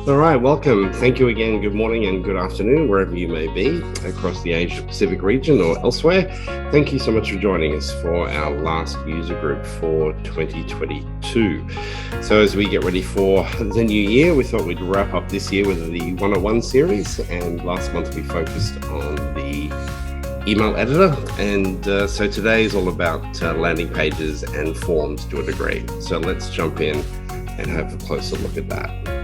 All right, welcome. Thank you again. Good morning and good afternoon, wherever you may be across the Asia Pacific region or elsewhere. Thank you so much for joining us for our last user group for 2022. So as we get ready for the new year, we thought we'd wrap up this year with the 101 series. And last month we focused on the email editor. And so today is all about landing pages and forms to a degree. So let's jump in and have a closer look at that.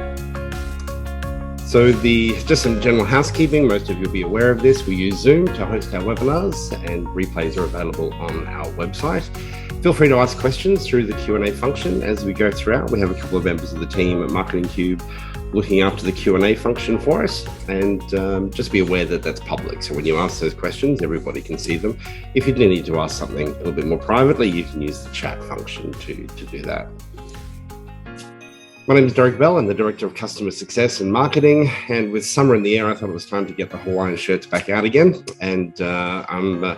So just some general housekeeping, most of you will be aware of this. We use Zoom to host our webinars and replays are available on our website. Feel free to ask questions through the Q&A function as we go throughout. We have a couple of members of the team at Marketing Cube looking after the Q&A function for us, and just be aware that that's public. So when you ask those questions, everybody can see them. If you do need to ask something a little bit more privately, you can use the chat function to do that. My name is Derek Bell. I'm the Director of Customer Success and Marketing. And with summer in the air, I thought it was time to get the Hawaiian shirts back out again. And I'm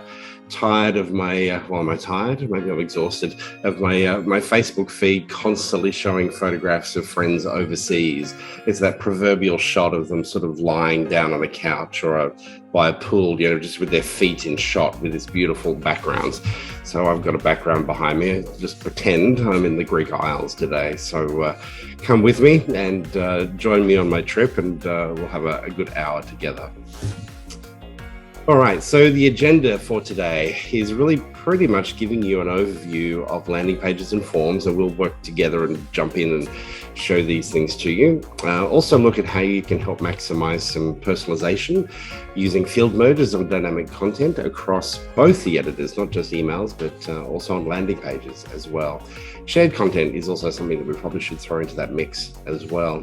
tired of my, am I tired? Maybe I'm exhausted of my Facebook feed constantly showing photographs of friends overseas. It's that proverbial shot of them sort of lying down on a couch or by a pool, just with their feet in shot with this beautiful backgrounds. So I've got a background behind me. Just pretend I'm in the Greek Isles today. So come with me and join me on my trip, and we'll have a good hour together. All right, so the agenda for today is really pretty much giving you an overview of landing pages and forms, and we'll work together and jump in and show these things to you. Also look at how you can help maximize some personalization using field merges of dynamic content across both the editors, not just emails, but also on landing pages as well. Shared content is also something that we probably should throw into that mix as well.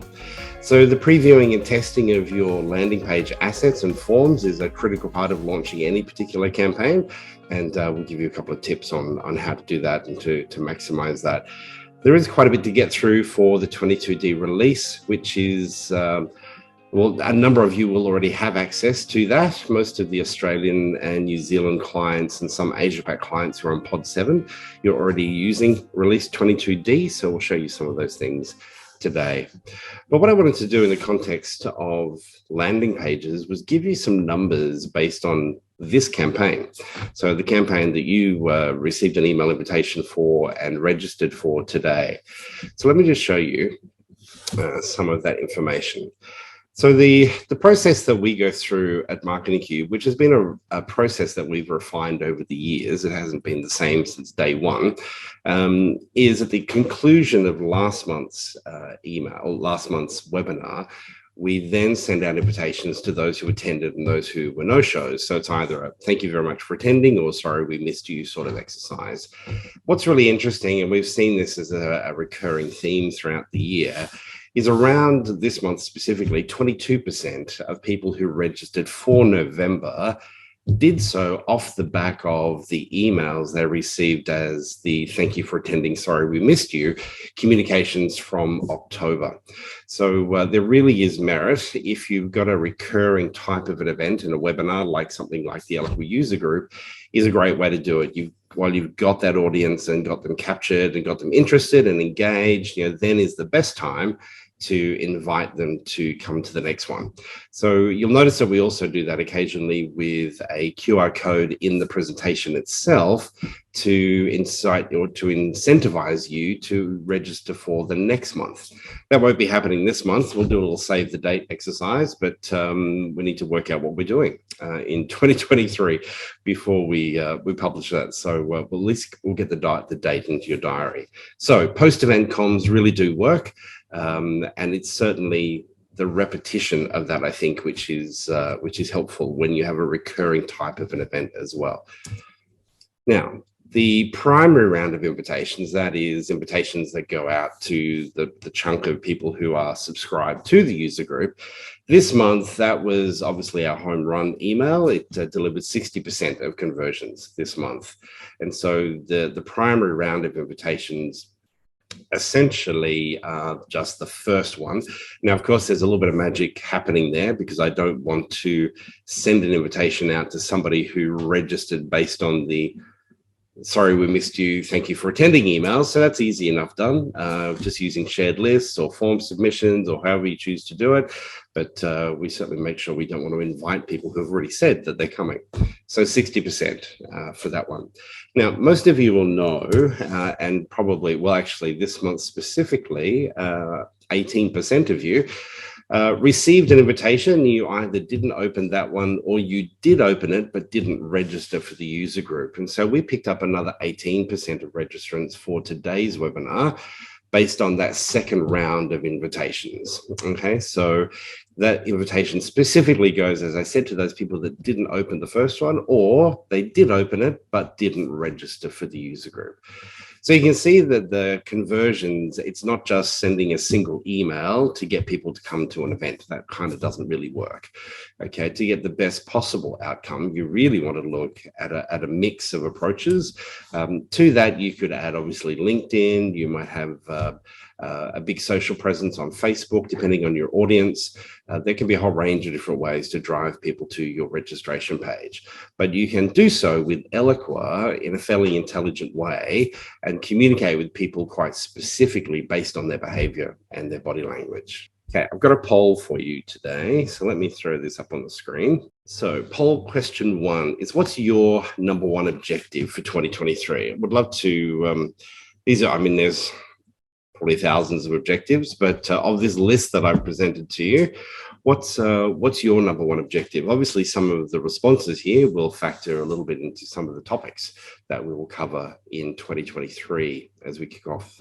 So the previewing and testing of your landing page assets and forms is a critical part of launching any particular campaign. And we'll give you a couple of tips on how to do that and to maximize that. There is quite a bit to get through for the 22D release, which is, a number of you will already have access to that. Most of the Australian and New Zealand clients and some AsiaPac clients who are on Pod 7, you're already using release 22D. So we'll show you some of those things today. But what I wanted to do in the context of landing pages was give you some numbers based on this campaign. So the campaign that you received an email invitation for and registered for today. So let me just show you some of that information. So the process that we go through at Marketing Cube, which has been a process that we've refined over the years, it hasn't been the same since day one, is at the conclusion of last month's webinar, we then send out invitations to those who attended and those who were no-shows. So it's either a thank you very much for attending or sorry we missed you sort of exercise. What's really interesting, and we've seen this as a recurring theme throughout the year, is around this month specifically, 22% of people who registered for November did so off the back of the emails they received as the thank you for attending, sorry we missed you, communications from October. So there really is merit if you've got a recurring type of an event in a webinar, like something like the Eloqua user group is a great way to do it. While you've got that audience and got them captured and got them interested and engaged, then is the best time to invite them to come to the next one. So you'll notice that we also do that occasionally with a QR code in the presentation itself to incite or to incentivize you to register for the next month. That won't be happening this month. We'll do a little save the date exercise, but we need to work out what we're doing in 2023 before we publish that. So at least we'll get the date into your diary. So post-event comms really do work. And it's certainly the repetition of that, I think, which is helpful when you have a recurring type of an event as well. Now, the primary round of invitations, that is invitations that go out to the chunk of people who are subscribed to the user group. This month, that was obviously our home run email. It delivered 60% of conversions this month. And so the primary round of invitations essentially just the first one. Now, of course, there's a little bit of magic happening there because I don't want to send an invitation out to somebody who registered based on the sorry we missed you, thank you for attending emails. So that's easy enough done, just using shared lists or form submissions or however you choose to do it. But we certainly make sure we don't want to invite people who have already said that they're coming. So 60% for that one. Now, most of you will know, and probably, well, actually this month specifically, 18% of you received an invitation. You either didn't open that one or you did open it but didn't register for the user group. And so we picked up another 18% of registrants for today's webinar based on that second round of invitations. Okay, so that invitation specifically goes, as I said, to those people that didn't open the first one, or they did open it but didn't register for the user group. So you can see that the conversions, it's not just sending a single email to get people to come to an event. That kind of doesn't really work. Okay, to get the best possible outcome, you really want to look at a mix of approaches. To that, you could add obviously LinkedIn. You might have a big social presence on Facebook, depending on your audience. There can be a whole range of different ways to drive people to your registration page. But you can do so with Eloqua in a fairly intelligent way and communicate with people quite specifically based on their behavior and their body language. Okay, I've got a poll for you today. So let me throw this up on the screen. So poll question 1 is, what's your number one objective for 2023? I would love to, there's probably thousands of objectives, but of this list that I've presented to you, what's your number one objective? Obviously, some of the responses here will factor a little bit into some of the topics that we will cover in 2023 as we kick off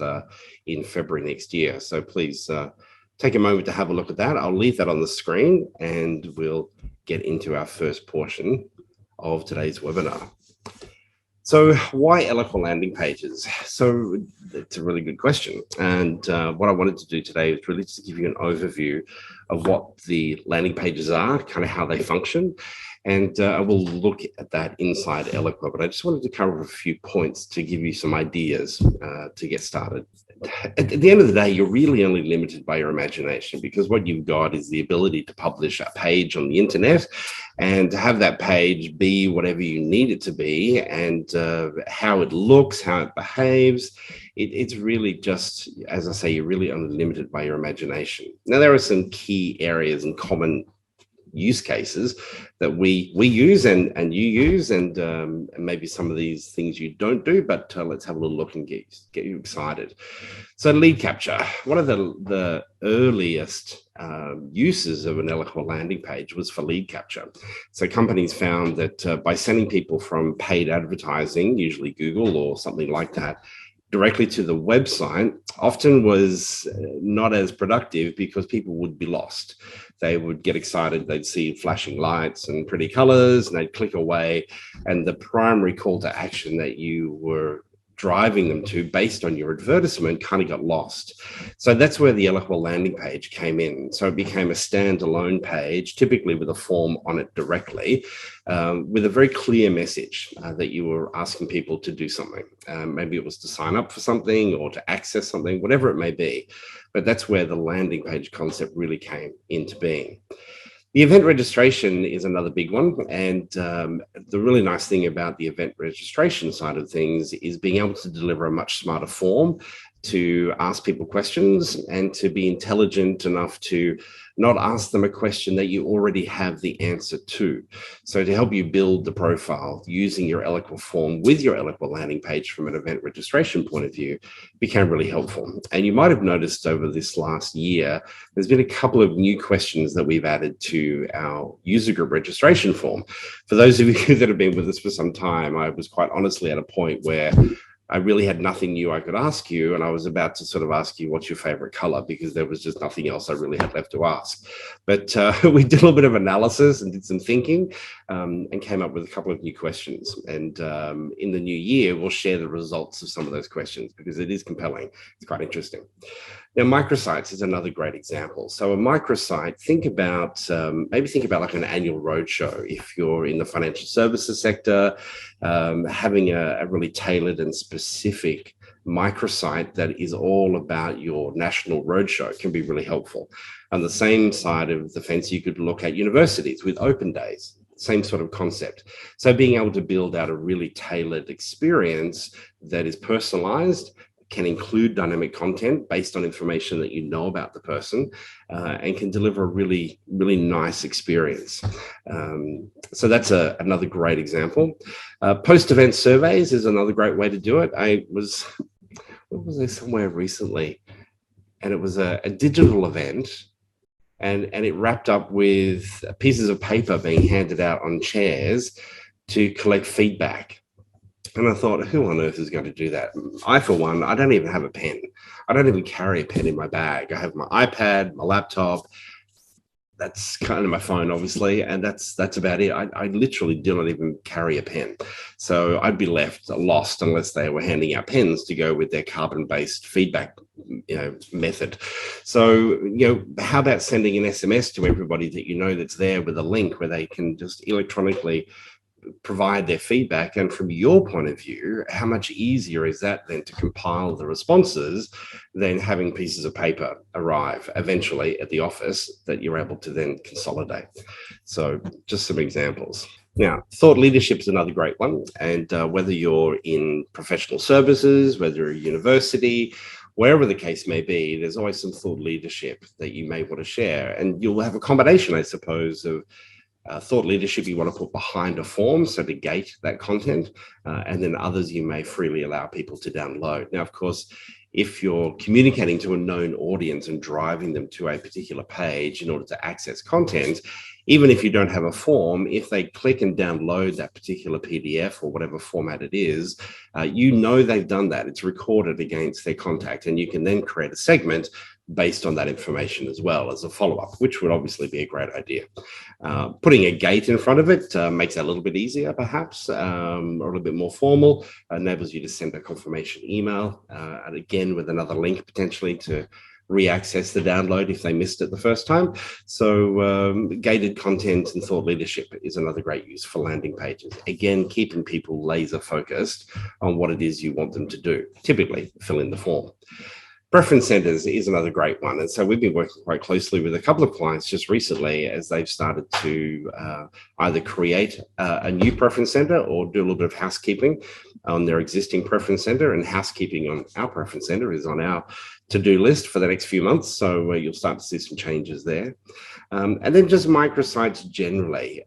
in February next year. So please take a moment to have a look at that. I'll leave that on the screen and we'll get into our first portion of today's webinar. So why Eloqua landing pages? So it's a really good question. And what I wanted to do today is really just give you an overview of what the landing pages are, kind of how they function. And I will look at that inside Eloqua, but I just wanted to cover a few points to give you some ideas to get started. At the end of the day, you're really only limited by your imagination, because what you've got is the ability to publish a page on the internet and to have that page be whatever you need it to be, and how it looks, how it behaves. It's really just, as I say, you're really only limited by your imagination. Now, there are some key areas and common use cases that we use and you use, and maybe some of these things you don't do, but let's have a little look and get you excited. So lead capture, one of the earliest uses of an Eloqua landing page was for lead capture. So companies found that by sending people from paid advertising, usually Google or something like that, directly to the website often was not as productive, because people would be lost. They would get excited, they'd see flashing lights and pretty colors, and they'd click away. And the primary call to action that you were driving them to based on your advertisement kind of got lost. So that's where the Eloqua landing page came in. So it became a standalone page, typically with a form on it directly, with a very clear message that you were asking people to do something. Maybe it was to sign up for something or to access something, whatever it may be. But that's where the landing page concept really came into being. The event registration is another big one. And the really nice thing about the event registration side of things is being able to deliver a much smarter form to ask people questions, and to be intelligent enough to not ask them a question that you already have the answer to. So to help you build the profile using your Eloqua form with your Eloqua landing page from an event registration point of view became really helpful. And you might have noticed over this last year, there's been a couple of new questions that we've added to our user group registration form. For those of you that have been with us for some time, I was quite honestly at a point where I really had nothing new I could ask you, and I was about to sort of ask you what's your favorite color, because there was just nothing else I really had left to ask. But we did a little bit of analysis and did some thinking, and came up with a couple of new questions. And in the new year, we'll share the results of some of those questions, because it is compelling. It's quite interesting. Now, microsites is another great example. So a microsite, maybe think about like an annual roadshow. If you're in the financial services sector, having a really tailored and specific microsite that is all about your national roadshow can be really helpful. On the same side of the fence, you could look at universities with open days. same sort of concept. So being able to build out a really tailored experience that is personalized, can include dynamic content based on information that you know about the person, and can deliver a really, really nice experience. So that's another great example. Post-event surveys is another great way to do it. What was I somewhere recently? And it was a digital event, and it wrapped up with pieces of paper being handed out on chairs to collect feedback. And I thought, who on earth is going to do that? I, for one, I don't even have a pen. I don't even carry a pen in my bag. I have my iPad, my laptop. That's kind of my phone, obviously, and that's about it. I literally do not even carry a pen. So I'd be left lost unless they were handing out pens to go with their carbon-based feedback, method. So, how about sending an SMS to everybody that you know that's there with a link where they can just electronically provide their feedback? And from your point of view, how much easier is that then to compile the responses than having pieces of paper arrive eventually at the office that you're able to then consolidate? So just some examples. Now, thought leadership is another great one. And whether you're in professional services, whether you're a university, wherever the case may be, there's always some thought leadership that you may want to share. And you'll have a combination, I suppose, of thought leadership you want to put behind a form, so to gate that content, and then others you may freely allow people to download. Now, of course, if you're communicating to a known audience and driving them to a particular page in order to access content, even if you don't have a form, if they click and download that particular PDF or whatever format it is, they've done that. It's recorded against their contact, and you can then create a segment based on that information as well as a follow-up, which would obviously be a great idea. Putting a gate in front of it makes it a little bit easier, perhaps, or a little bit more formal, enables you to send a confirmation email, and again, with another link potentially to re-access the download if they missed it the first time. So gated content and thought leadership is another great use for landing pages. Again, keeping people laser focused on what it is you want them to do, typically fill in the form. Preference centers is another great one. And so we've been working quite closely with a couple of clients just recently as they've started to either create a new preference center or do a little bit of housekeeping on their existing preference center. And housekeeping on our preference center is on our to-do list for the next few months. So you'll start to see some changes there. And then just microsites generally,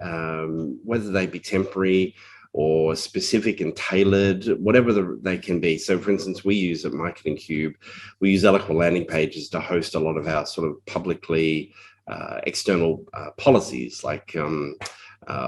whether they be temporary or specific and tailored, whatever they can be. So for instance, we use at Marketing Cube, we use Eloqua landing pages to host a lot of our sort of publicly external policies like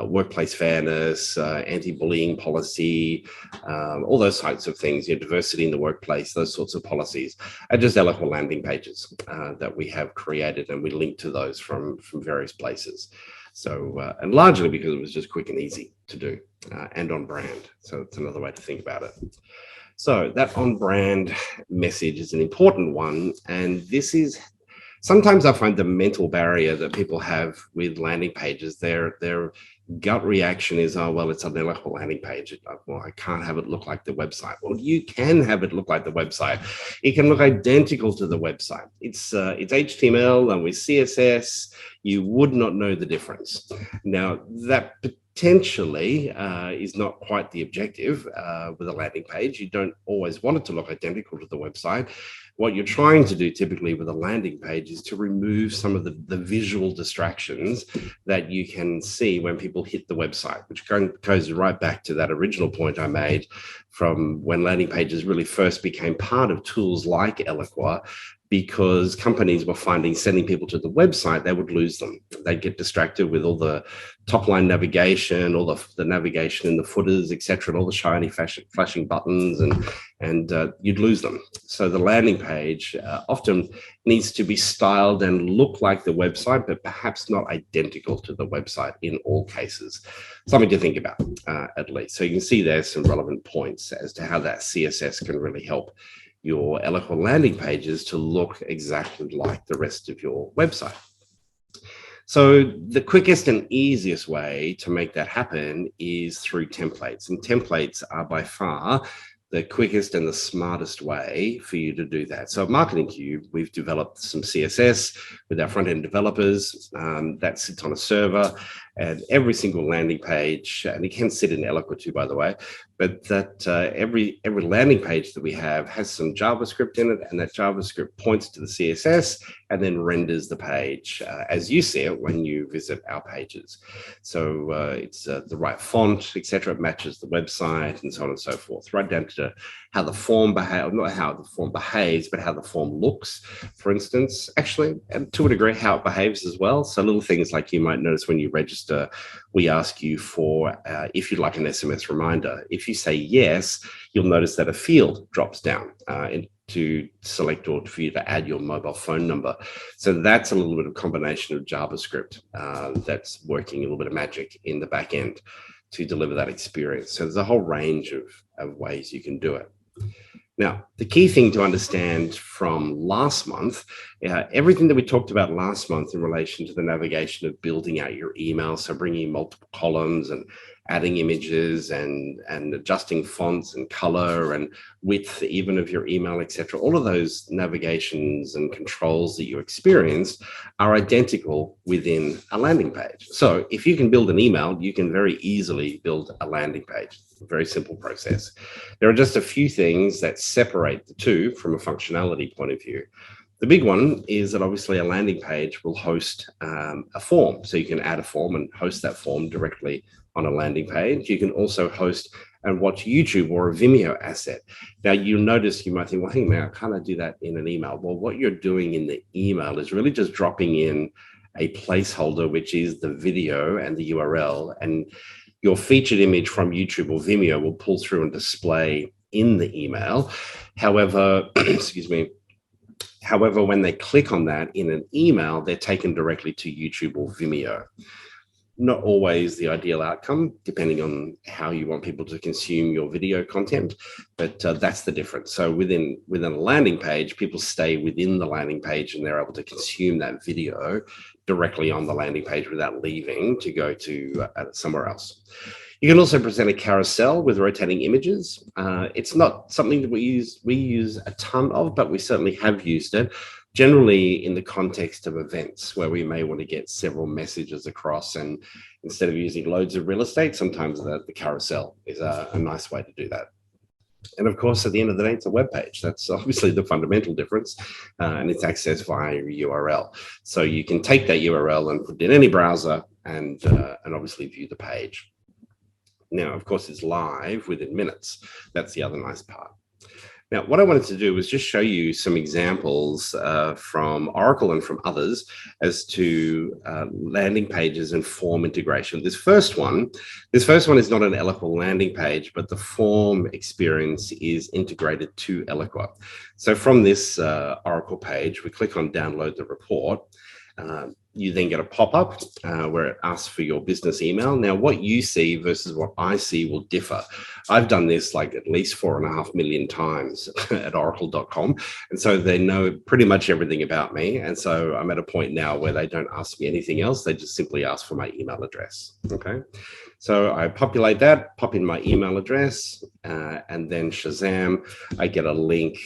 workplace fairness, anti-bullying policy, all those types of things, diversity in the workplace, those sorts of policies, are just Eloqua landing pages that we have created, and we link to those from various places. So, and largely because it was just quick and easy to do and on brand. So it's another way to think about it. So that on brand message is an important one. And this is, sometimes I find the mental barrier that people have with landing pages, their gut reaction is, oh, well, it's an Eloqua landing page. Well, I can't have it look like the website. Well, you can have it look like the website. It can look identical to the website. It's HTML and with CSS, you would not know the difference. Now, that potentially is not quite the objective with a landing page. You don't always want it to look identical to the website. What you're trying to do typically with a landing page is to remove some of the visual distractions that you can see when people hit the website, which goes right back to that original point I made from when landing pages really first became part of tools like Eloqua, because companies were finding sending people to the website, they would lose them. They'd get distracted with all the top line navigation, all the navigation in the footers, etc., and all the shiny flashing buttons, and you'd lose them. So the landing page often needs to be styled and look like the website, but perhaps not identical to the website in all cases. Something to think about, at least. So you can see there's some relevant points as to how that CSS can really help your Eloqua landing pages to look exactly like the rest of your website. So the quickest and easiest way to make that happen is through templates. And templates are by far the quickest and the smartest way for you to do that. So at Marketing Cube, we've developed some CSS with our front-end developers that sits on a server, and every single landing page, and it can sit in Eloqua too, by the way, but that every landing page that we have has some JavaScript in it, and that JavaScript points to the CSS and then renders the page as you see it when you visit our pages. So it's the right font, etc. It matches the website and so on and so forth, right down to how the form behaves, not how the form behaves, but how the form looks, for instance, actually, and to a degree, how it behaves as well. So little things like you might notice when you register, we ask you for, if you'd like an SMS reminder. If you say yes, you'll notice that a field drops down to select or for you to add your mobile phone number. So that's a little bit of combination of JavaScript that's working a little bit of magic in the back end to deliver that experience. So there's a whole range of ways you can do it. Now, the key thing to understand from last month, everything that we talked about last month in relation to the navigation of building out your email, so bringing multiple columns and adding images and adjusting fonts and color and width even of your email, etc. All of those navigations and controls that you experience are identical within a landing page. So if you can build an email, you can very easily build a landing page. A very simple process. There are just a few things that separate the two from a functionality point of view. The big one is that obviously a landing page will host a form. So you can add a form and host that form directly on a landing page. You can also host and watch YouTube or a Vimeo asset. Now you'll notice, you might think, well, hey man, how can I do that in an email? Well, what you're doing in the email is really just dropping in a placeholder, which is the video and the URL, and your featured image from YouTube or Vimeo will pull through and display in the email. However, excuse me, however, when they click on that in an email, they're taken directly to YouTube or Vimeo. Not always the ideal outcome, depending on how you want people to consume your video content, but that's the difference. So within a landing page, people stay within the landing page and they're able to consume that video directly on the landing page without leaving to go to somewhere else. You can also present a carousel with rotating images. It's not something that we use a ton of, but we certainly have used it, generally in the context of events where we may want to get several messages across, and instead of using loads of real estate, sometimes the carousel is a nice way to do that. And of course, at the end of the day, it's a web page. That's obviously the fundamental difference, and it's accessed via your URL. So you can take that URL and put it in any browser and obviously view the page. Now, of course, it's live within minutes. That's the other nice part. Now, what I wanted to do was just show you some examples from Oracle and from others as to landing pages and form integration. This first one is not an Eloqua landing page, but the form experience is integrated to Eloqua. So from this Oracle page, we click on download the report. You then get a pop-up where it asks for your business email. Now, what you see versus what I see will differ. I've done this like at least 4.5 million times at oracle.com. And so they know pretty much everything about me. And so I'm at a point now where they don't ask me anything else. They just simply ask for my email address. Okay. So I populate that, pop in my email address, and then Shazam, I get a link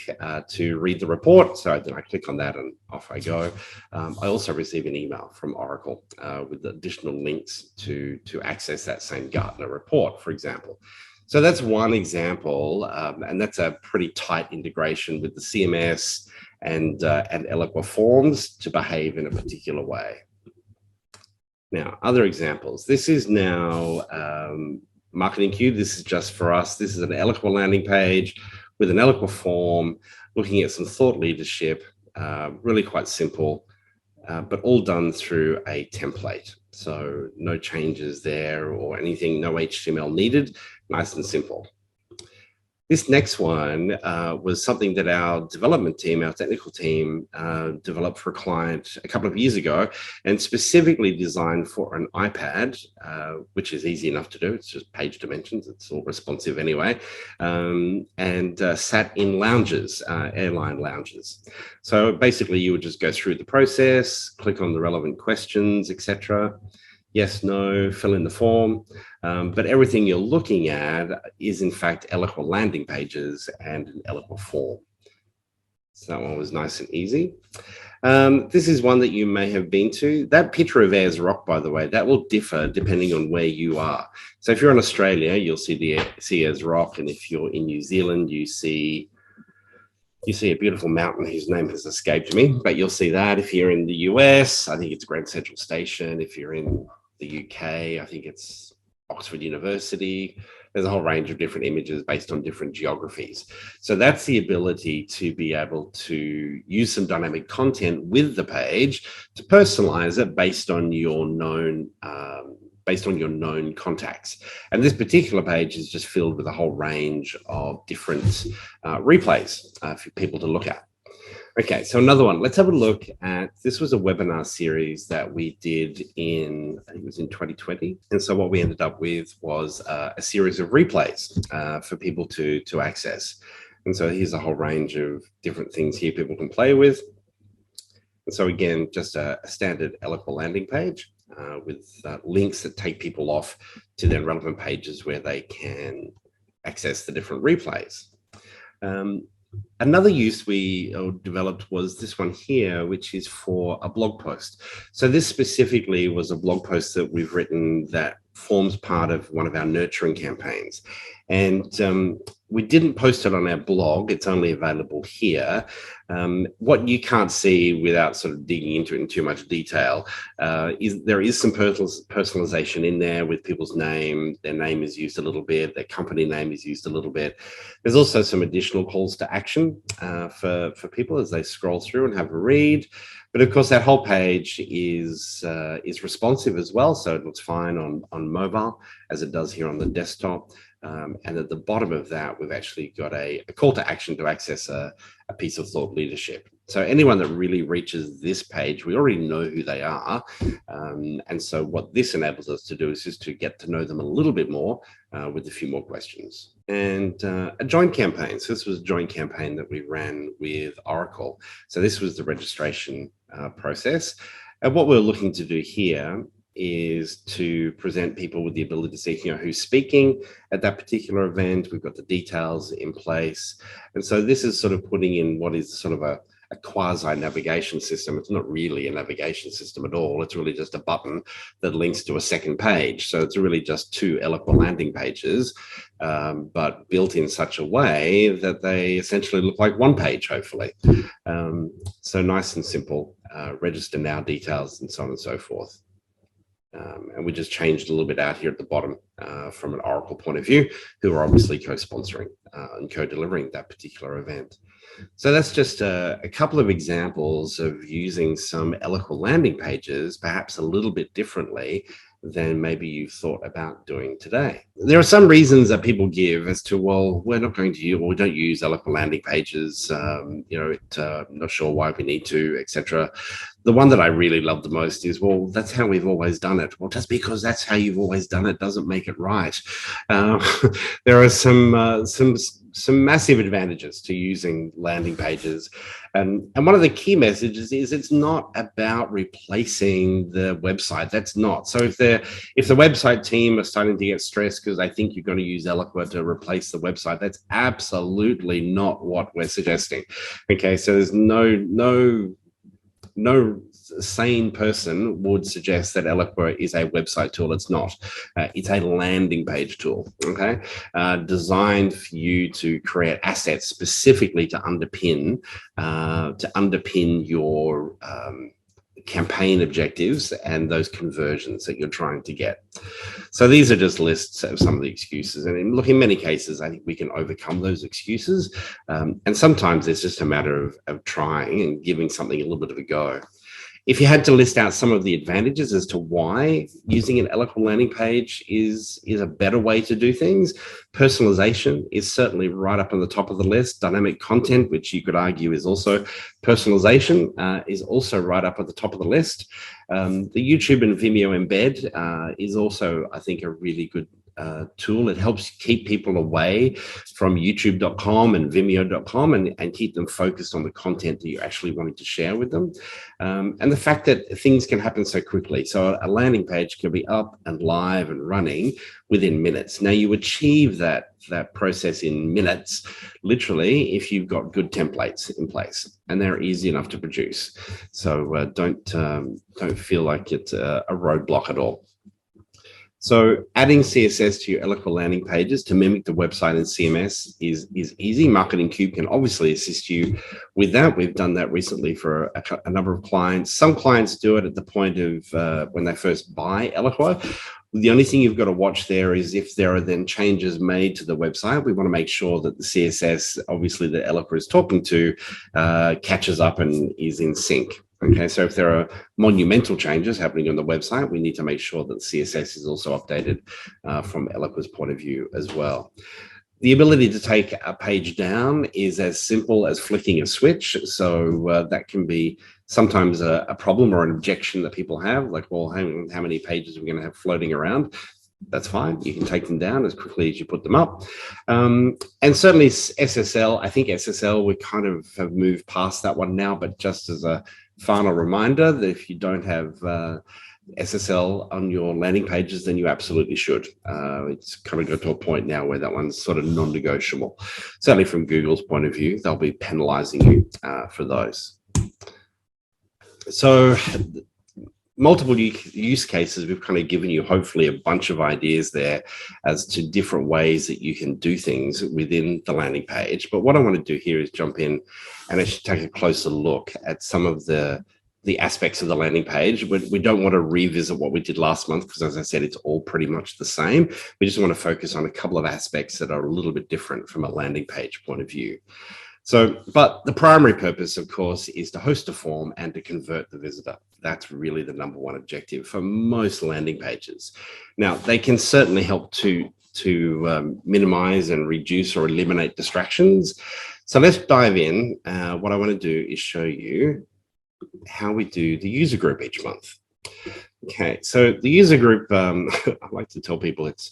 to read the report. So then I click on that and off I go. I also receive an email from Oracle with additional links to access that same Gartner report, for example. So that's one example, and that's a pretty tight integration with the CMS and Eloqua forms to behave in a particular way. Now, other examples. This is now Marketing Cube. This is just for us. This is an Eloqua landing page with an Eloqua form, looking at some thought leadership, really quite simple, but all done through a template. So no changes there or anything, no HTML needed, nice and simple. This next one was something that our development team, our technical team, developed for a client a couple of years ago, and specifically designed for an iPad, which is easy enough to do. It's just page dimensions. It's all responsive anyway, and sat in lounges, airline lounges. So basically, you would just go through the process, click on the relevant questions, etc. yes, no, fill in the form. But everything you're looking at is in fact Eloqua landing pages and an Eloqua form. So that one was nice and easy. This is one that you may have been to. That picture of Ayers Rock, by the way, that will differ depending on where you are. So if you're in Australia, you'll see Ayers Rock, and if you're in New Zealand, you see a beautiful mountain whose name has escaped me, but you'll see that. If you're in the US, I think it's Grand Central Station. If you're in the UK, I think it's Oxford University. There's a whole range of different images based on different geographies. So that's the ability to be able to use some dynamic content with the page to personalize it based on your known contacts. And this particular page is just filled with a whole range of different replays for people to look at. Okay, so another one. Let's have a look at, this was a webinar series that we did in, I think it was in 2020. And so what we ended up with was a series of replays for people to access. And so here's a whole range of different things here people can play with. And so again, just a standard Eloqua landing page with links that take people off to then relevant pages where they can access the different replays. Another use we developed was this one here, which is for a blog post. So this specifically was a blog post that we've written that forms part of one of our nurturing campaigns. And we didn't post it on our blog. It's only available here. What you can't see without sort of digging into it in too much detail is there is some personalization in there with people's name. Their name is used a little bit. Their company name is used a little bit. There's also some additional calls to action for people as they scroll through and have a read. But of course, that whole page is responsive as well. So it looks fine on mobile as it does here on the desktop. And at the bottom of that, we've actually got a call to action to access a piece of thought leadership. So anyone that really reaches this page, we already know who they are. And so what this enables us to do is just to get to know them a little bit more with a few more questions. And a joint campaign. So this was a joint campaign that we ran with Oracle. So this was the registration process. And what we're looking to do here is to present people with the ability to see, who's speaking at that particular event. We've got the details in place. And so this is sort of putting in what is sort of a quasi navigation system. It's not really a navigation system at all. It's really just a button that links to a second page. So it's really just two Eloqua landing pages, but built in such a way that they essentially look like one page, hopefully. So nice and simple, register now details and so on and so forth. And we just changed a little bit out here at the bottom from an Oracle point of view, who are obviously co-sponsoring and co-delivering that particular event. So that's just a couple of examples of using some Eloqua landing pages, perhaps a little bit differently than maybe you've thought about doing today. There are some reasons that people give as to, well, we're not going to use, or we don't use Eloqua landing pages, not sure why we need to, etc. The one that I really love the most is, well, that's how we've always done it. Well, just because that's how you've always done it doesn't make it right. There are some massive advantages to using landing pages. And one of the key messages is it's not about replacing the website. That's not. So if the website team are starting to get stressed because they think you're going to use Eloqua to replace the website, that's absolutely not what we're suggesting. Okay, so there's no sane person would suggest that Eloqua is a website tool. It's not. It's a landing page tool, okay? Designed for you to create assets specifically to underpin your campaign objectives and those conversions that you're trying to get. So these are just lists of some of the excuses. And in many cases, I think we can overcome those excuses. And sometimes it's just a matter of trying and giving something a little bit of a go. If you had to list out some of the advantages as to why using an Eloqua landing page is a better way to do things, personalization is certainly right up on the top of the list. Dynamic content, which you could argue is also personalization, is also right up at the top of the list. The YouTube and Vimeo embed is also, I think, a really good tool. It helps keep people away from youtube.com and vimeo.com and keep them focused on the content that you're actually wanting to share with them. And the fact that things can happen so quickly. So a landing page can be up and live and running within minutes. Now you achieve that process in minutes, literally, if you've got good templates in place, and they're easy enough to produce. So don't feel like it's a roadblock at all. So adding CSS to your Eloqua landing pages to mimic the website in CMS is easy. Marketing Cube can obviously assist you with that. We've done that recently for a number of clients. Some clients do it at the point of when they first buy Eloqua. The only thing you've got to watch there is if there are then changes made to the website. We want to make sure that the CSS, obviously, that Eloqua is talking to, catches up and is in sync. Okay, so if there are monumental changes happening on the website, we need to make sure that CSS is also updated from Eloqua's point of view as well. The ability to take a page down is as simple as flicking a switch. So that can be sometimes a problem or an objection that people have, like, well, how many pages are we going to have floating around? That's fine. You can take them down as quickly as you put them up. And certainly SSL, I think SSL, we kind of have moved past that one now, but just as a final reminder that if you don't have SSL on your landing pages, then you absolutely should. It's kind of got to a point now where that one's sort of non-negotiable. Certainly from Google's point of view, they'll be penalizing you for those. So multiple use cases, we've kind of given you hopefully a bunch of ideas there as to different ways that you can do things within the landing page. But what I want to do here is jump in and actually take a closer look at some of the aspects of the landing page. We don't want to revisit what we did last month because, as I said, it's all pretty much the same. We just want to focus on a couple of aspects that are a little bit different from a landing page point of view. So, but the primary purpose, of course, is to host a form and to convert the visitor. That's really the number one objective for most landing pages. Now, they can certainly help to minimize and reduce or eliminate distractions. So let's dive in. What I want to do is show you how we do the user group each month. Okay, so the user group, I like to tell people it's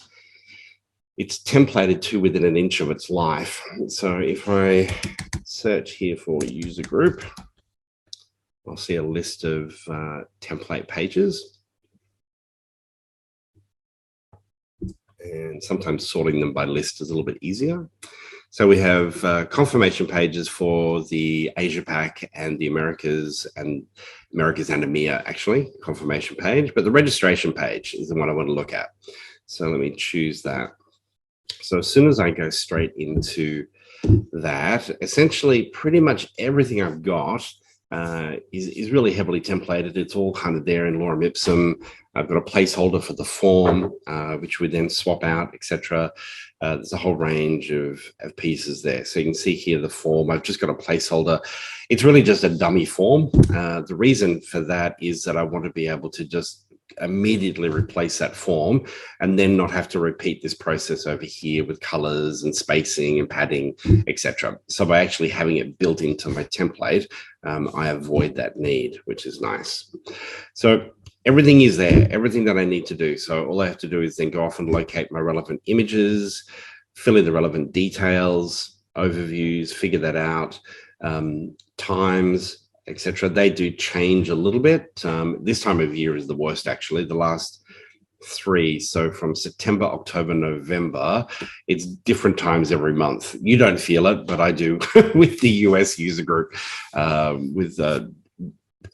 templated to within an inch of its life. So if I search here for user group, I'll see a list of template pages. And sometimes sorting them by list is a little bit easier. So we have confirmation pages for the AsiaPac and the Americas and EMEA, actually, confirmation page. But the registration page is the one I want to look at. So let me choose that. So as soon as I go straight into that, essentially pretty much everything I've got is really heavily templated. It's all kind of there in lorem ipsum. I've got a placeholder for the form, which we then swap out, etc. There's a whole range of pieces there. So you can see here the form. I've just got a placeholder. It's really just a dummy form. The reason for that is that I want to be able to just immediately replace that form and then not have to repeat this process over here with colors and spacing and padding, etc. So by actually having it built into my template, I avoid that need, which is nice. So everything is there, everything that I need to do. So all I have to do is then go off and locate my relevant images, fill in the relevant details, overviews, figure that out, times, etc. They do change a little bit. This time of year is the worst, actually. The last three, so from September, October, November, it's different times every month. You don't feel it, but I do with the US user group, with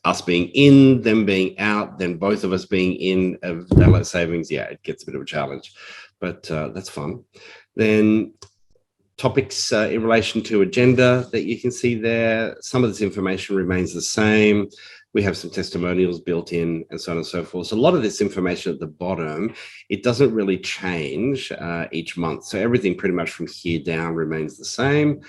us being in, them being out, then both of us being in of daylight savings. Yeah, it gets a bit of a challenge, but that's fun. Then topics in relation to agenda that you can see there. Some of this information remains the same. We have some testimonials built in and so on and so forth. So a lot of this information at the bottom, it doesn't really change each month. So everything pretty much from here down remains the same.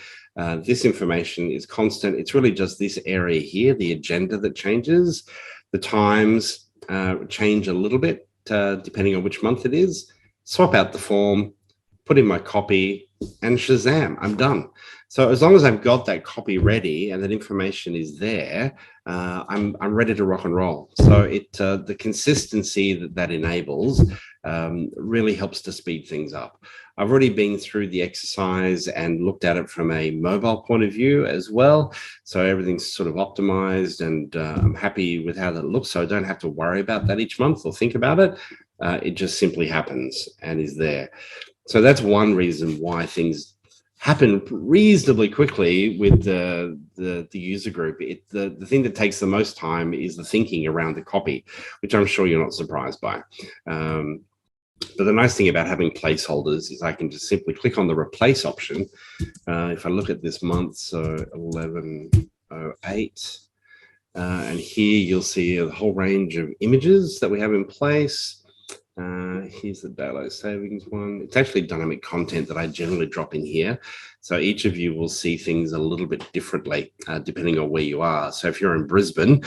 This information is constant. It's really just this area here, the agenda, that changes. The times change a little bit depending on which month it is. Swap out the form, put in my copy, and Shazam, I'm done. So as long as I've got that copy ready and that information is there, I'm ready to rock and roll. So the consistency that enables really helps to speed things up. I've already been through the exercise and looked at it from a mobile point of view as well. So everything's sort of optimized, and I'm happy with how that looks. So I don't have to worry about that each month or think about it. It just simply happens and is there. So that's one reason why things happen reasonably quickly with the user group. The thing that takes the most time is the thinking around the copy, which I'm sure you're not surprised by. But the nice thing about having placeholders is I can just simply click on the replace option. If I look at this month, so 1108, and here you'll see a whole range of images that we have in place. Here's the daylight savings one. It's actually dynamic content that I generally drop in here. So each of you will see things a little bit differently depending on where you are. So if you're in Brisbane,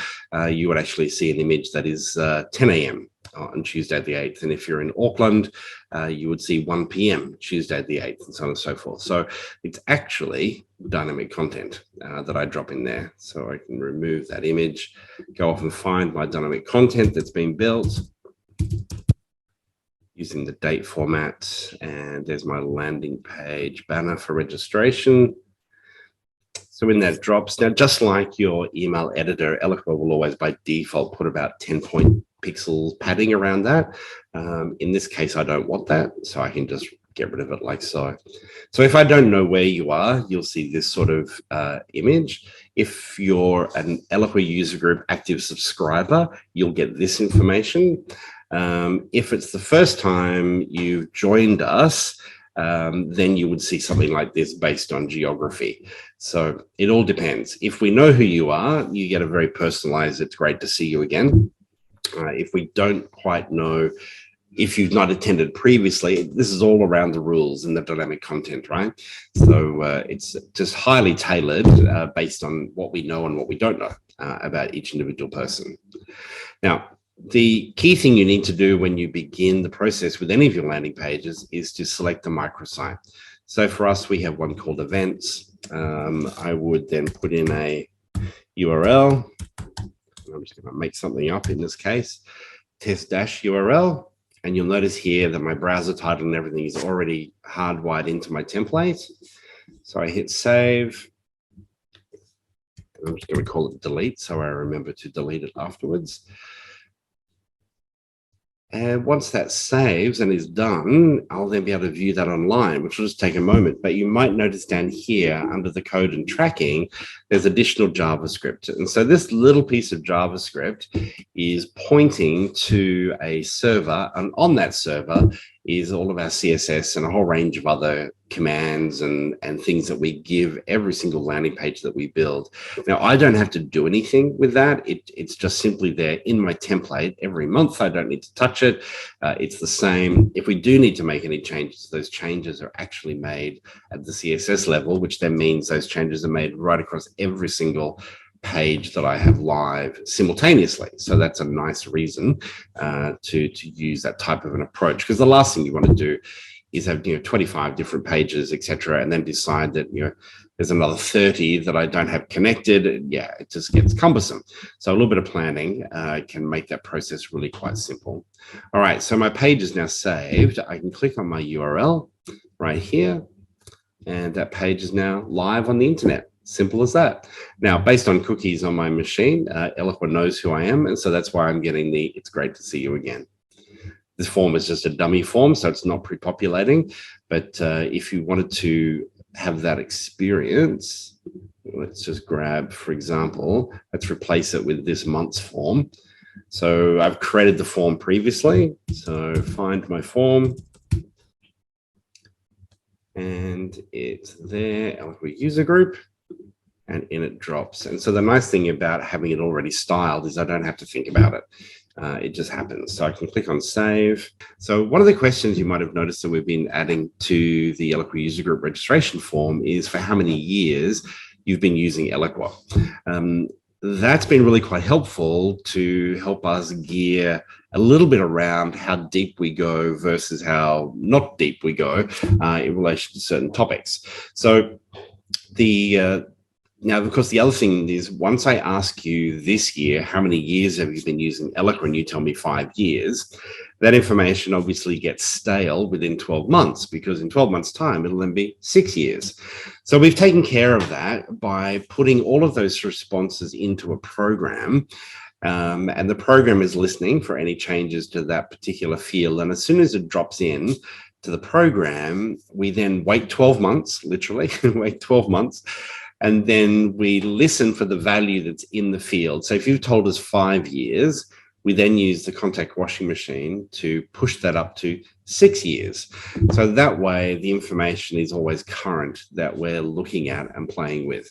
you would actually see an image that is 10 a.m. on Tuesday the 8th. And if you're in Auckland, you would see 1 p.m. Tuesday the 8th, and so on and so forth. So it's actually dynamic content that I drop in there. So I can remove that image, go off and find my dynamic content that's been built using the date format, and there's my landing page banner for registration. So when that drops, now just like your email editor, Eloqua will always by default put about 10 point pixels padding around that. In this case, I don't want that, so I can just get rid of it like so. So if I don't know where you are, you'll see this sort of image. If you're an Eloqua user group active subscriber, you'll get this information. If it's the first time you've joined us, then you would see something like this based on geography. So it all depends. If we know who you are, you get a very personalized, it's great to see you again. If we don't quite know, if you've not attended previously, this is all around the rules and the dynamic content, right? So it's just highly tailored based on what we know and what we don't know about each individual person. Now, the key thing you need to do when you begin the process with any of your landing pages is to select a microsite. So for us, we have one called events. I would then put in a URL. I'm just going to make something up in this case, test-URL. And you'll notice here that my browser title and everything is already hardwired into my template. So I hit save. I'm just going to call it delete, so I remember to delete it afterwards. And once that saves and is done, I'll then be able to view that online, which will just take a moment. But you might notice down here under the code and tracking, there's additional JavaScript. And so this little piece of JavaScript is pointing to a server, and on that server is all of our CSS and a whole range of other commands and things that we give every single landing page that we build. Now, I don't have to do anything with that. It's just simply there in my template every month. I don't need to touch it. It's the same. If we do need to make any changes, those changes are actually made at the CSS level, which then means those changes are made right across every single page that I have live simultaneously. So that's a nice reason to use that type of an approach, because the last thing you want to do is have 25 different pages, etc., and then decide that there's another 30 that I don't have connected. Yeah, it just gets cumbersome. So a little bit of planning can make that process really quite simple. All right, so my page is now saved. I can click on my URL right here, and that page is now live on the internet. Simple as that. Now, based on cookies on my machine, Eloqua knows who I am, and so that's why I'm getting the "it's great to see you again." This form is just a dummy form, so it's not pre-populating. But if you wanted to have that experience, let's just grab, for example, let's replace it with this month's form. So I've created the form previously. So find my form. And it's there, Eloqua user group. And in it drops. And so the nice thing about having it already styled is I don't have to think about it. It just happens. So I can click on save. So one of the questions you might have noticed that we've been adding to the Eloqua user group registration form is for how many years you've been using Eloqua. That's been really quite helpful to help us gear a little bit around how deep we go versus how not deep we go in relation to certain topics. So the now, of course, the other thing is once I ask you this year, how many years have you been using Eloqua, and you tell me 5 years, that information obviously gets stale within 12 months, because in 12 months' time, it'll then be 6 years. So we've taken care of that by putting all of those responses into a program. And the program is listening for any changes to that particular field. And as soon as it drops in to the program, we then wait 12 months, literally, wait 12 months. And then we listen for the value that's in the field. So if you've told us 5 years, we then use the contact washing machine to push that up to 6 years. So that way, the information is always current that we're looking at and playing with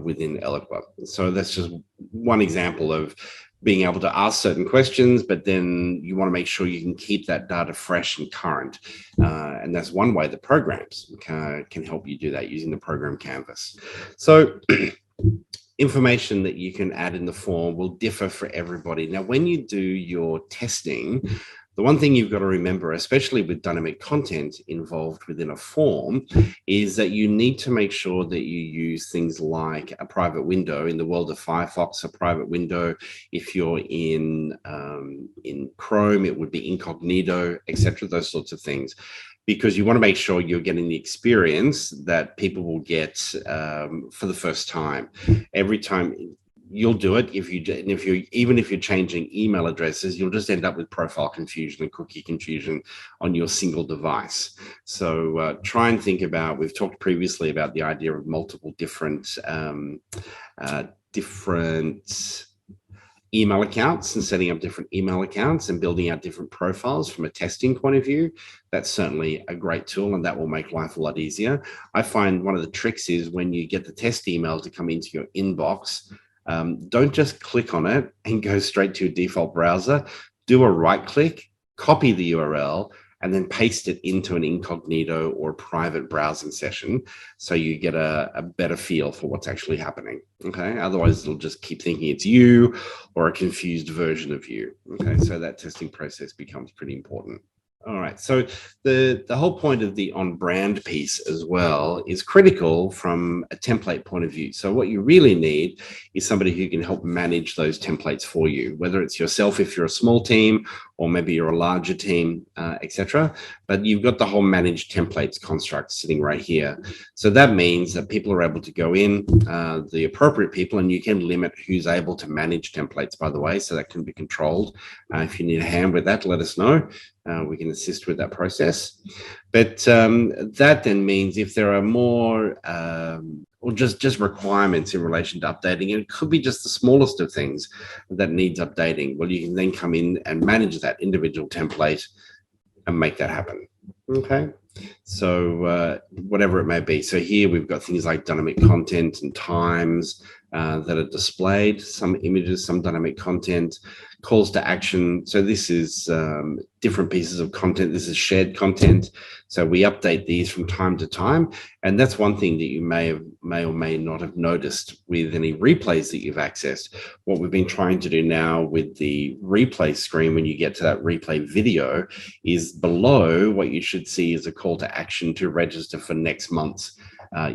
within Eloqua. So that's just one example of being able to ask certain questions, but then you want to make sure you can keep that data fresh and current. And that's one way the programs can help you do that using the program canvas. So information that you can add in the form will differ for everybody. Now, when you do your testing, the one thing you've got to remember, especially with dynamic content involved within a form, is that you need to make sure that you use things like a private window. In the world of Firefox, a private window. If you're in Chrome, it would be incognito, etc. Those sorts of things, because you want to make sure you're getting the experience that people will get for the first time. Every time you'll do it, even if you're changing email addresses, you'll just end up with profile confusion and cookie confusion on your single device. So try and think about, we've talked previously about the idea of multiple different email accounts and setting up different email accounts and building out different profiles from a testing point of view. That's certainly a great tool, and that will make life a lot easier. I find one of the tricks is when you get the test email to come into your inbox, don't just click on it and go straight to your default browser. Do a right click, copy the URL, and then paste it into an incognito or private browsing session so you get a better feel for what's actually happening. Okay, otherwise it'll just keep thinking it's you or a confused version of you. Okay, so that testing process becomes pretty important. All right, so the whole point of the on-brand piece as well is critical from a template point of view. So what you really need is somebody who can help manage those templates for you, whether it's yourself if you're a small team, or maybe you're a larger team, etc. But you've got the whole managed templates construct sitting right here. So that means that people are able to go in, the appropriate people, and you can limit who's able to manage templates, by the way, so that can be controlled. If you need a hand with that, let us know. We can assist with that process. But that then means if there are more or just requirements in relation to updating, and it could be just the smallest of things that needs updating, well, you can then come in and manage that individual template and make that happen. Okay, so whatever it may be. So here we've got things like dynamic content and times that are displayed, some images, some dynamic content, calls to action. So this is different pieces of content. This is shared content. So we update these from time to time. And that's one thing that you may or may not have noticed with any replays that you've accessed. What we've been trying to do now with the replay screen, when you get to that replay video, is below what you should see is a call to action to register for next month's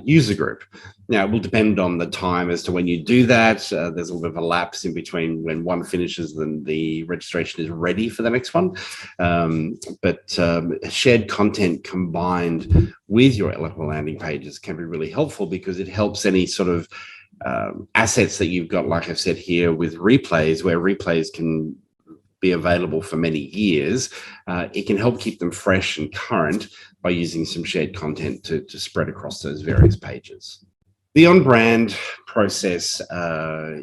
user group. Now, it will depend on the time as to when you do that. There's a little bit of a lapse in between when one finishes and the registration is ready for the next one. But shared content combined with your Eloqua landing pages can be really helpful, because it helps any sort of assets that you've got, like I've said here, with replays, where replays can be available for many years. It can help keep them fresh and current by using some shared content to spread across those various pages. The on-brand process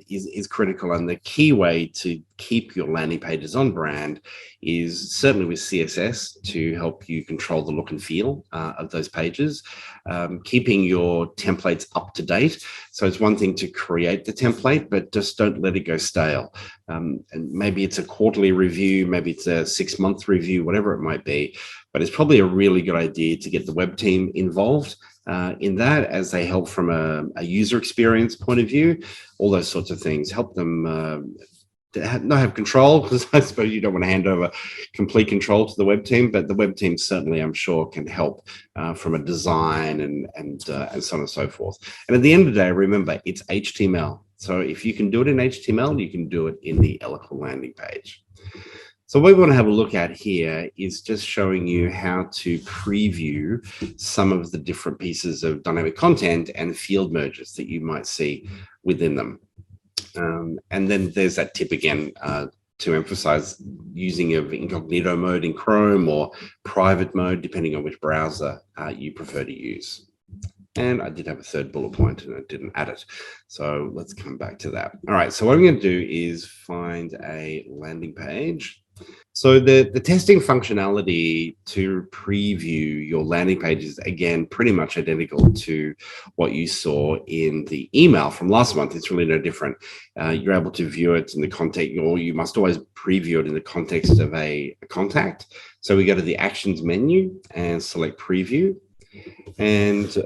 is critical, and the key way to keep your landing pages on brand is certainly with CSS to help you control the look and feel of those pages, keeping your templates up to date. So it's one thing to create the template, but just don't let it go stale. And maybe it's a quarterly review, maybe it's a 6-month review, whatever it might be, but it's probably a really good idea to get the web team involved in that, as they help from a user experience point of view, all those sorts of things. Help them not have control, because I suppose you don't want to hand over complete control to the web team, but the web team certainly, I'm sure, can help from a design and so on and so forth. And at the end of the day, remember, it's HTML. So if you can do it in HTML, you can do it in the Eloqua landing page. So what we want to have a look at here is just showing you how to preview some of the different pieces of dynamic content and field merges that you might see within them. And then there's that tip again to emphasize using of incognito mode in Chrome or private mode, depending on which browser you prefer to use. And I did have a third bullet point and I didn't add it. So let's come back to that. All right, so what I'm going to do is find a landing page. So the testing functionality to preview your landing page is, again, pretty much identical to what you saw in the email from last month. It's really no different. You're able to view it in the context, or you must always preview it in the context of a contact. So we go to the actions menu and select preview. And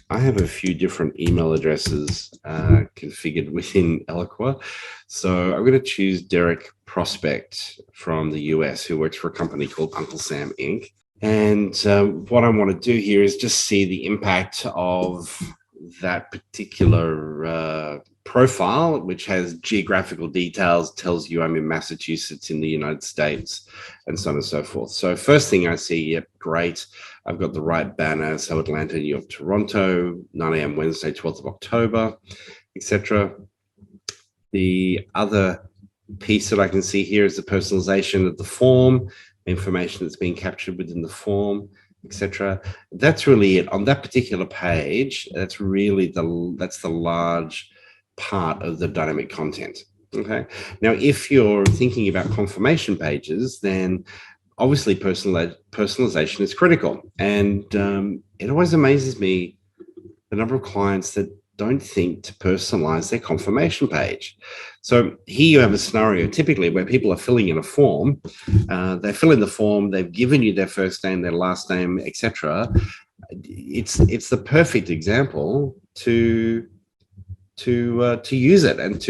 I have a few different email addresses configured within Eloqua. So I'm going to choose Derek Prospect from the US, who works for a company called Uncle Sam Inc. And what I want to do here is just see the impact of that particular profile, which has geographical details, tells you I'm in Massachusetts in the United States, and so on and so forth. So first thing I see, yep, great. I've got the right banner. So Atlanta, New York, Toronto, 9 a.m. Wednesday, 12th of October, etc. The other piece that I can see here is the personalization of the form, information that's being captured within the form, etc. That's really it on that particular page. That's really the large part of the dynamic content. Okay. Now, if you're thinking about confirmation pages, then obviously personalization is critical. And it always amazes me the number of clients that don't think to personalize their confirmation page. So here you have a scenario typically where people are filling in a form. They fill in the form, they've given you their first name, their last name, etc. It's the perfect example to use it, and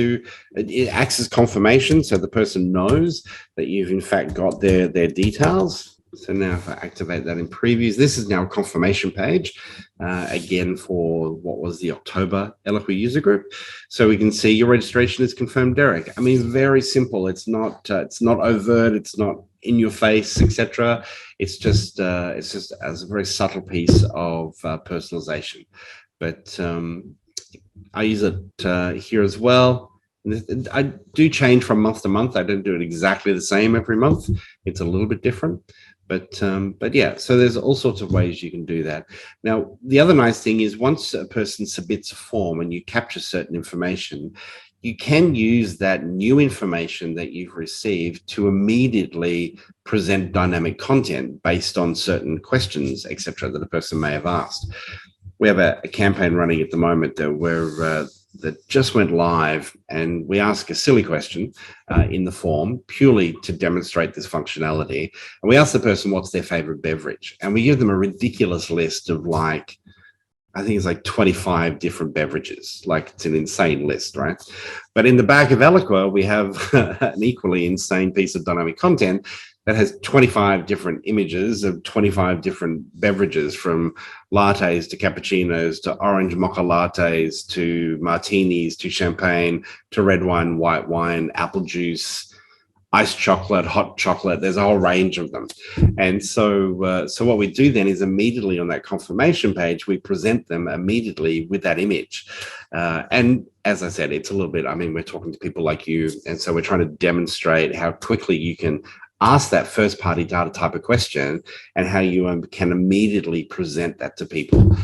it acts as confirmation, so the person knows that you've in fact got their details. So now if I activate that in previews, this is now a confirmation page, again, for what was the October Eloqua user group. So we can see your registration is confirmed, Derek. I mean, it's very simple. It's not overt. It's not in your face, etc. It's just as a very subtle piece of personalization. But I use it here as well. I do change from month to month. I don't do it exactly the same every month. It's a little bit different. But yeah, so there's all sorts of ways you can do that. Now, the other nice thing is once a person submits a form and you capture certain information, you can use that new information that you've received to immediately present dynamic content based on certain questions, etc., that a person may have asked. We have a campaign running at the moment that just went live, and we ask a silly question in the form purely to demonstrate this functionality. And we ask the person what's their favorite beverage, and we give them a ridiculous list of I think it's like 25 different beverages. Like, it's an insane list, right? But in the back of Eloqua, we have an equally insane piece of dynamic content that has 25 different images of 25 different beverages, from lattes to cappuccinos to orange mocha lattes to martinis to champagne to red wine, white wine, apple juice, iced chocolate, hot chocolate. There's a whole range of them. And so what we do then is immediately on that confirmation page, we present them immediately with that image. And as I said, it's a little bit, I mean, we're talking to people like you. And so we're trying to demonstrate how quickly you can ask that first party data type of question and how you can immediately present that to people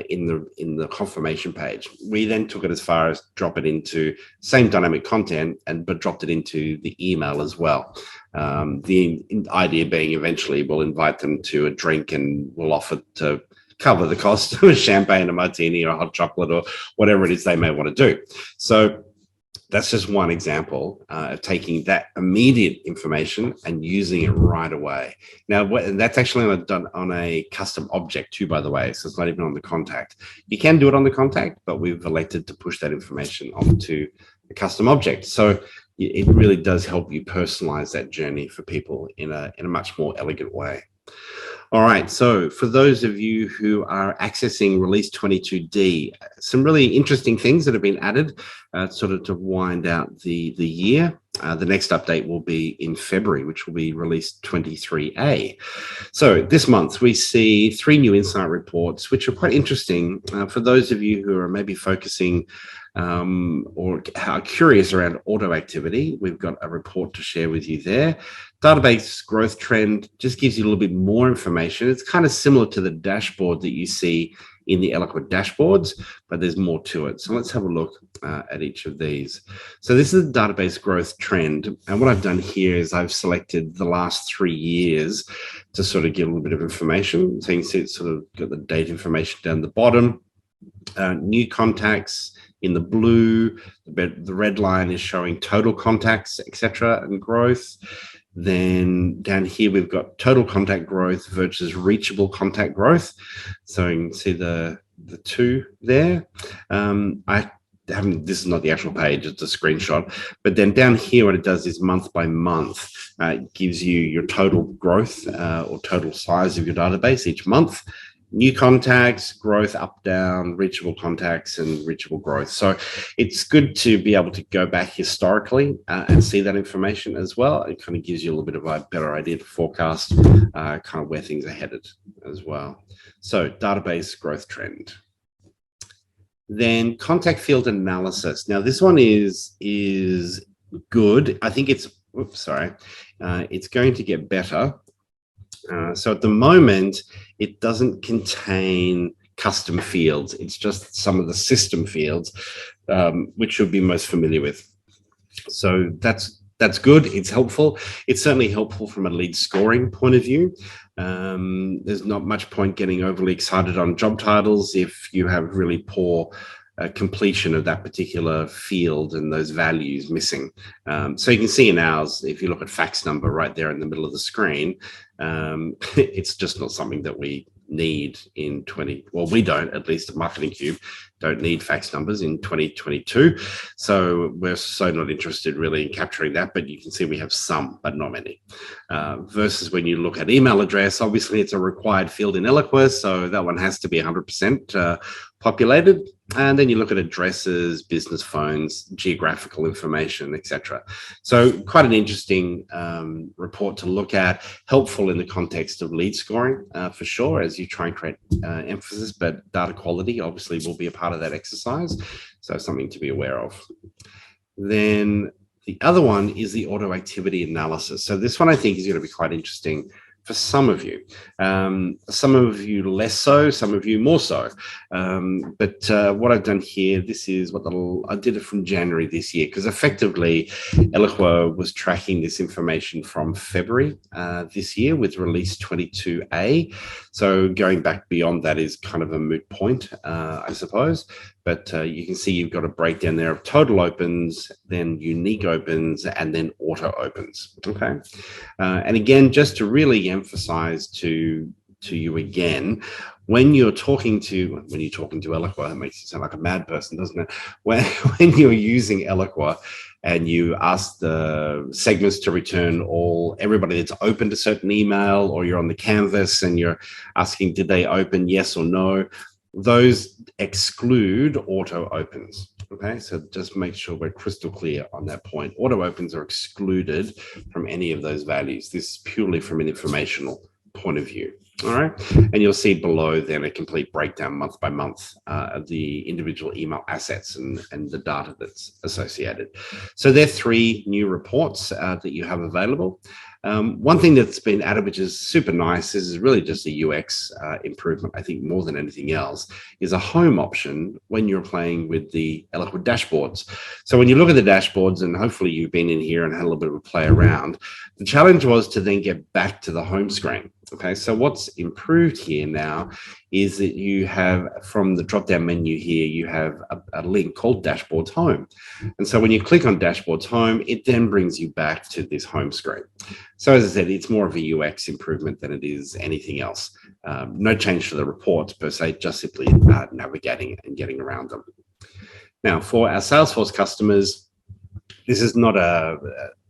in the confirmation page. We then took it as far as drop it into same dynamic content, but dropped it into the email as well. The idea being eventually we'll invite them to a drink and we'll offer to cover the cost of a champagne, a martini, or a hot chocolate, or whatever it is they may want to do. So That's just one example of taking that immediate information and using it right away. Now, that's actually done on a custom object too, by the way, so it's not even on the contact. You can do it on the contact, but we've elected to push that information onto a custom object. So it really does help you personalize that journey for people in a much more elegant way. All right, so for those of you who are accessing release 22D, some really interesting things that have been added sort of to wind out the year. The next update will be in February, which will be release 23A. So this month we see 3 new insight reports, which are quite interesting for those of you who are maybe focusing or are curious around auto activity. We've got a report to share with you there. Database growth trend just gives you a little bit more information. It's kind of similar to the dashboard that you see in the Eloqua dashboards, but there's more to it. So let's have a look at each of these. So this is the database growth trend. And what I've done here is I've selected the last 3 years to sort of give a little bit of information. So you can see it's sort of got the date information down the bottom. New contacts in the blue, the red line is showing total contacts, etc., and growth. Then down here, we've got total contact growth versus reachable contact growth. So you can see the two there. This is not the actual page, it's a screenshot. But then down here, what it does is month by month, it gives you your total growth or total size of your database each month. New contacts, growth up, down, reachable contacts, and reachable growth. So it's good to be able to go back historically and see that information as well. It kind of gives you a little bit of a better idea to forecast kind of where things are headed as well. So database growth trend. Then contact field analysis. Now this one is good. I think it's, it's going to get better. So at the moment, it doesn't contain custom fields. It's just some of the system fields, which you'll be most familiar with. So that's good. It's helpful. It's certainly helpful from a lead scoring point of view. There's not much point getting overly excited on job titles if you have really poor completion of that particular field and those values missing. So you can see in ours, if you look at fax number right there in the middle of the screen, it's just not something that we need in we don't, at least at Marketing Cube, don't need fax numbers in 2022. So we're so not interested really in capturing that, but you can see we have some, but not many. Versus when you look at email address, obviously it's a required field in Eloqua, so that one has to be 100% populated. And then you look at addresses, business phones, geographical information, etc. So quite an interesting report to look at, helpful in the context of lead scoring for sure, as you try and create emphasis, but data quality obviously will be a part of that exercise. So something to be aware of. Then the other one is the auto activity analysis. So this one I think is going to be quite interesting for some of you less so, some of you more so. But what I've done here, this is I did it from January this year, because effectively Eloqua was tracking this information from February this year with release 22A. So going back beyond that is kind of a moot point, I suppose. But you can see you've got a breakdown there of total opens, then unique opens, and then auto opens. Okay. And again, just to really emphasize to you again, when you're talking to Eloqua, that makes you sound like a mad person, doesn't it? When you're using Eloqua and you ask the segments to return everybody that's opened a certain email, or you're on the canvas and you're asking, did they open yes or no? Those exclude auto opens. Okay, so just make sure we're crystal clear on that point. Auto opens are excluded from any of those values. This is purely from an informational point of view. All right, and you'll see below then a complete breakdown month by month of the individual email assets and the data that's associated. So there are 3 new reports that you have available. One thing that's been added, which is super nice, this is really just a UX improvement, I think more than anything else, is a home option when you're playing with the Eloqua dashboards. So when you look at the dashboards, and hopefully you've been in here and had a little bit of a play around, the challenge was to then get back to the home screen. Okay, so what's improved here now is that you have, from the drop-down menu here, you have a link called Dashboards Home. And so when you click on Dashboards Home, it then brings you back to this home screen. So as I said, it's more of a UX improvement than it is anything else. No change to the reports per se, just simply navigating and getting around them. Now, for our Salesforce customers, this is not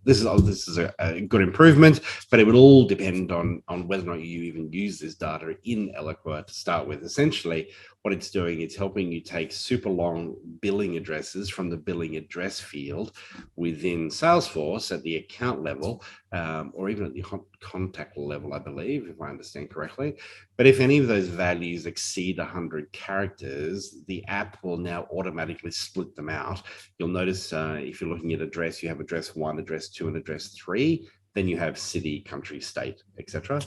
this is a good improvement, but it would all depend on whether or not you even use this data in Eloqua to start with. Essentially, what it's doing, it's helping you take super long billing addresses from the billing address field within Salesforce at the account level, or even at the contact level, I believe, if I understand correctly. But if any of those values exceed 100 characters, the app will now automatically split them out. You'll notice if you're looking at address, you have address 1, address 2, and address 3. Then you have city, country, state, etc.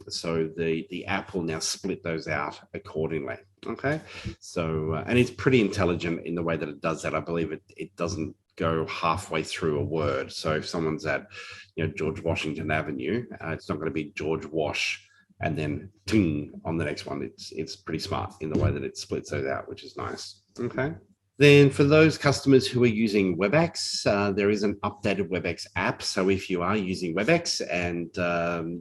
So the app will now split those out accordingly. Okay, so and it's pretty intelligent in the way that it does that. I believe it doesn't go halfway through a word. So if someone's at George Washington Avenue, it's not going to be George Wash and then ting on the next one. It's pretty smart in the way that it splits those out, which is nice. Okay. Then for those customers who are using WebEx, there is an updated WebEx app. So if you are using WebEx and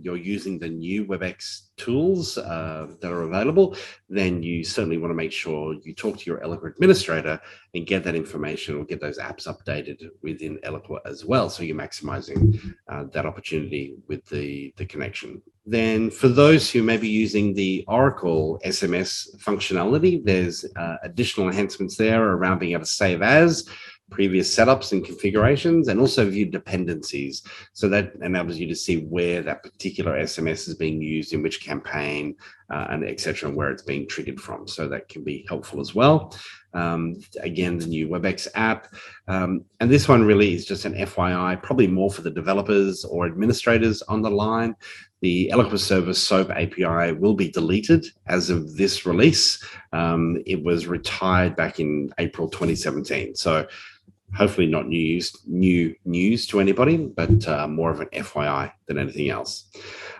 you're using the new WebEx tools that are available, then you certainly want to make sure you talk to your Eloqua administrator and get that information or get those apps updated within Eloqua as well. So you're maximizing that opportunity with the connection. Then for those who may be using the Oracle SMS functionality, there's additional enhancements there around being able to save as previous setups and configurations, and also view dependencies. So that enables you to see where that particular SMS is being used, in which campaign, and et cetera, and where it's being triggered from. So that can be helpful as well. Again, the new WebEx app. And this one really is just an FYI, probably more for the developers or administrators on the line. The Eloqua Service SOAP API will be deleted as of this release. It was retired back in April 2017. So hopefully not new news to anybody, but more of an FYI than anything else.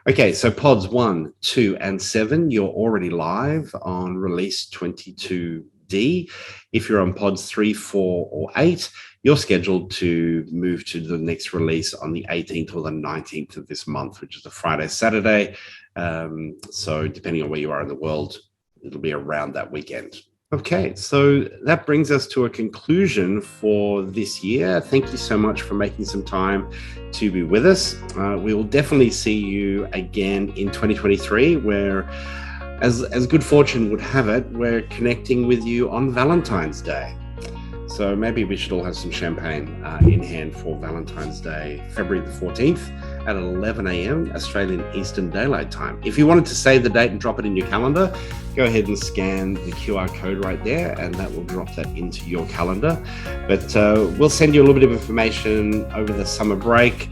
Okay, so pods 1, 2, and 7, you're already live on release 22D. If you're on pods 3, 4, or 8, you're scheduled to move to the next release on the 18th or the 19th of this month, which is a Friday, Saturday. So depending on where you are in the world, it'll be around that weekend. Okay, so that brings us to a conclusion for this year. Thank you so much for making some time to be with us. We will definitely see you again in 2023, where, as good fortune would have it, we're connecting with you on Valentine's Day. So maybe we should all have some champagne in hand for Valentine's Day, February the 14th at 11 a.m. Australian Eastern Daylight Time. If you wanted to save the date and drop it in your calendar, go ahead and scan the QR code right there, and that will drop that into your calendar. But we'll send you a little bit of information over the summer break,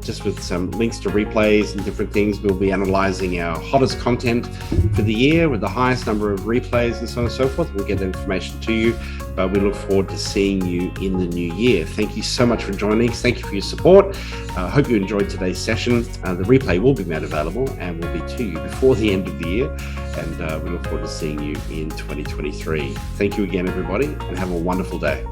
just with some links to replays and different things. We'll be analyzing our hottest content for the year with the highest number of replays and so on and so forth. We'll get that information to you, but we look forward to seeing you in the new year. Thank you so much for joining us. Thank you for your support. I hope you enjoyed today's session. The replay will be made available and will be to you before the end of the year. And we look forward to seeing you in 2023. Thank you again, everybody, and have a wonderful day.